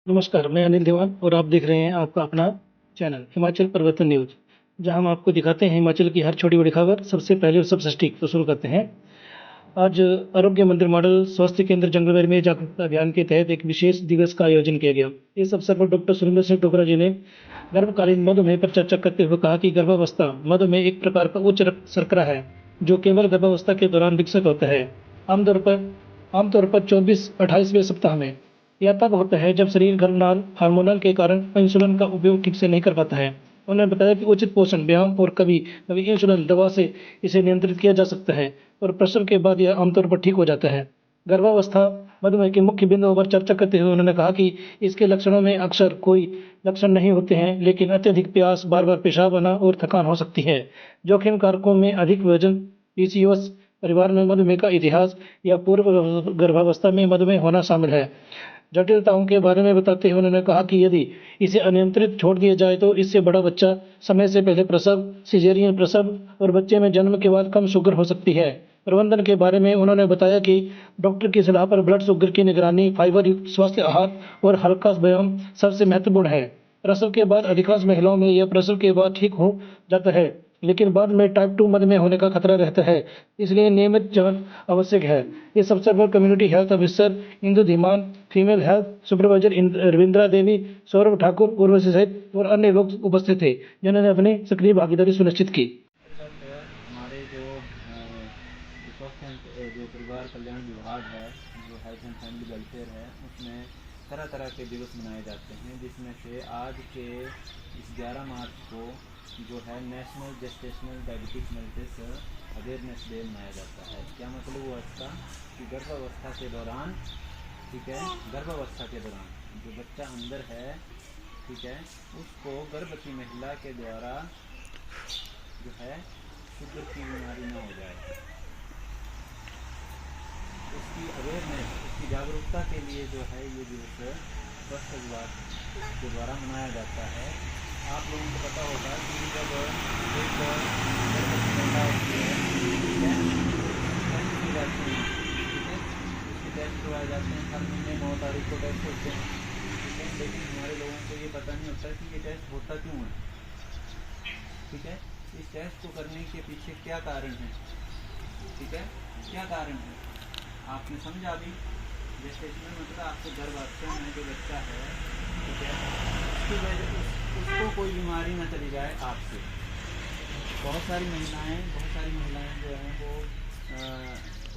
नमस्कार, मैं अनिल दीवान और आप देख रहे हैं आपका अपना चैनल हिमाचल परिवर्तन न्यूज़, जहां हम आपको दिखाते हैं हिमाचल की हर छोटी-बड़ी खबर सबसे पहले और सबसे सटीक। तो शुरू करते हैं। आज आरोग्य मंदिर मॉडल स्वास्थ्य केंद्र जंगलवेल में जागरूकता अभियान के तहत एक विशेष दिवस का आयोजन किया गया। इस अवसर पर डॉक्टर सुरेंद्र सिंह टोकरा जी ने गर्भकालीन मधुमेह पर चर्चा करते हुए कहा कि गर्भावस्था मधुमेह एक प्रकार का उच्च रक्त शर्करा है, जो केवल गर्भावस्था के दौरान विकसित होता है। आमतौर पर आमतौर पर 24-28वें सप्ताह में यह तब होता है जब शरीर गर्भनाल हार्मोनल के कारण इंसुलिन का उपयोग ठीक से नहीं कर पाता है। उन्होंने बताया कि उचित पोषण, व्यायाम और कभी-कभी इंसुलिन दवा से इसे नियंत्रित किया जा सकता है और प्रसव के बाद यह आमतौर पर ठीक हो जाता है। गर्भावस्था मधुमेह के मुख्य बिंदुओं पर चर्चा करते हुए उन्होंने कहा कि इसके लक्षणों में अक्सर कोई लक्षण नहीं होते हैं, लेकिन अत्यधिक प्यास, बार-बार पेशाब आना और थकान हो सकती है। जोखिम कारकों में अधिक वजन, पीसीओएस, परिवार में मधुमेह का इतिहास या पूर्व गर्भावस्था में मधुमेह होना शामिल है। जटिलताओं के बारे में बताते हुए उन्होंने कहा कि यदि इसे अनियंत्रित छोड़ दिया जाए तो इससे बड़ा बच्चा, समय से पहले प्रसव, सिजेरियन प्रसव और बच्चे में जन्म के बाद कम शुगर हो सकती है। प्रबंधन के बारे में उन्होंने बताया कि डॉक्टर की सलाह पर ब्लड शुगर की निगरानी, फाइबर युक्त स्वस्थ आहार और हल्का व्यायाम सबसे महत्वपूर्ण है। प्रसव के बाद अधिकांश महिलाओं में यह प्रसव के बाद ठीक हो जाता है, लेकिन बाद में टाइप 2 मधुमेह होने का खतरा रहता है, इसलिए नियमित जांच आवश्यक है। इस अवसर पर community health officer Indu Dhiman, female health supervisor Ravindra Devi, Saurabh Thakur, Urvashi सहित और अन्य लोग उपस्थित थे, जिन्होंने अपनी सक्रिय भागीदारी सुनिश्चित की। हमारे जो स्वास्थ्य जो परिवार कल्याण विभाग है, जो हेल्थ एंड फैमिली वेलफेयर है, उसमें तरह तरह के दिवस मनाए जाते हैं, जिसमें से आज के इस 11 मार्च को जो है national gestational diabetes mellitus awareness day मनाया जाता है। क्या मतलब हुआ इसका कि गर्भावस्था के दौरान, ठीक है, गर्भावस्था के दौरान जो बच्चा अंदर है, ठीक है, उसको गर्भवती महिला के द्वारा जो है शुगर की बीमारी ना हो जाए, उसकी अवेयरनेस, उसकी जागरूकता के लिए जो है ये दिवस स्वास्थ्य विभाग के द्वारा मनाया जाता है। आप लोगों को पता होगा कि जब एक गर्भवती महिला होती है, ठीक है, टेस्ट की जाती है, ठीक है, उसके टेस्ट करवाए जाते हैं, हर महीने 9 तारीख को टेस्ट होते हैं, ठीक है, लेकिन हमारे लोगों को ये पता नहीं होता कि ये टेस्ट होता क्यों है, ठीक है, इस टेस्ट को करने के पीछे क्या कारण है, ठीक है, क्या कारण है आपने समझा भी। जेस्टेशनल मतलब आपके गर्भावस्था में जो बच्चा है, ठीक है, उसकी वजह उसको कोई बीमारी ना चली जाए आपसे। बहुत सारी महिलाएं जो हैं वो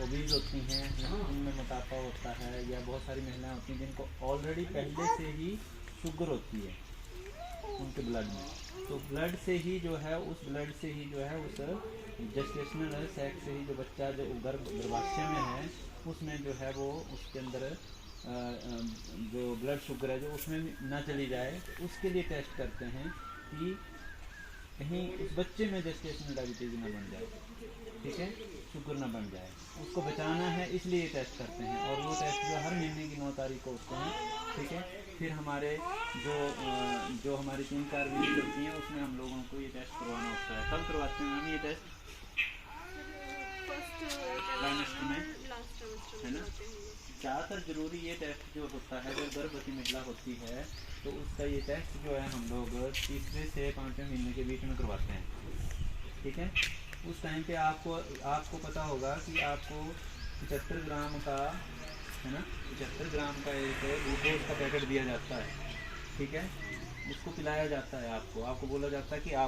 ओबीज होती हैं, उनमें मोटापा होता है, या बहुत सारी महिलाएं होती हैं जिनको ऑलरेडी पहले से ही शुगर होती है उनके ब्लड में, तो ब्लड से ही जो है उस जेस्टेशनल सेक्स से ही जो बच्चा जो गर्भाशय में है उसमें जो है वो उसके अंदर जो ब्लड शुगर है जो उसमें ना चली जाए, उसके लिए टेस्ट करते हैं कि कहीं उस बच्चे में जेस्टेशनल डायबिटीज ना बन जाए, ठीक है, शुगर ना बन जाए, उसको बचाना है, इसलिए टेस्ट करते हैं। और वो टेस्ट जो हर महीने की 9 तारीख को होते हैं, ठीक है। फिर हमारे जो हमारी 3-4 वीक होती हैं उसमें हम लोगों को ये टेस्ट करवाना होता है। कब करवाते हैं हम ये टेस्ट? ट्राइमेस्टर में, है ना। ज़्यादातर ज़रूरी ये टेस्ट जो होता है जब गर्भवती महिला होती है तो उसका ये टेस्ट जो है हम लोग 3 से 5वें महीने के बीच में करवाते हैं, ठीक है। उस टाइम पे आपको पता होगा कि आपको 75 ग्राम का, है ना, 75 ग्राम का एक ग्लूकोज का पैकेट दिया जाता है, ठीक है, उसको पिलाया जाता है, आपको बोला जाता है कि आप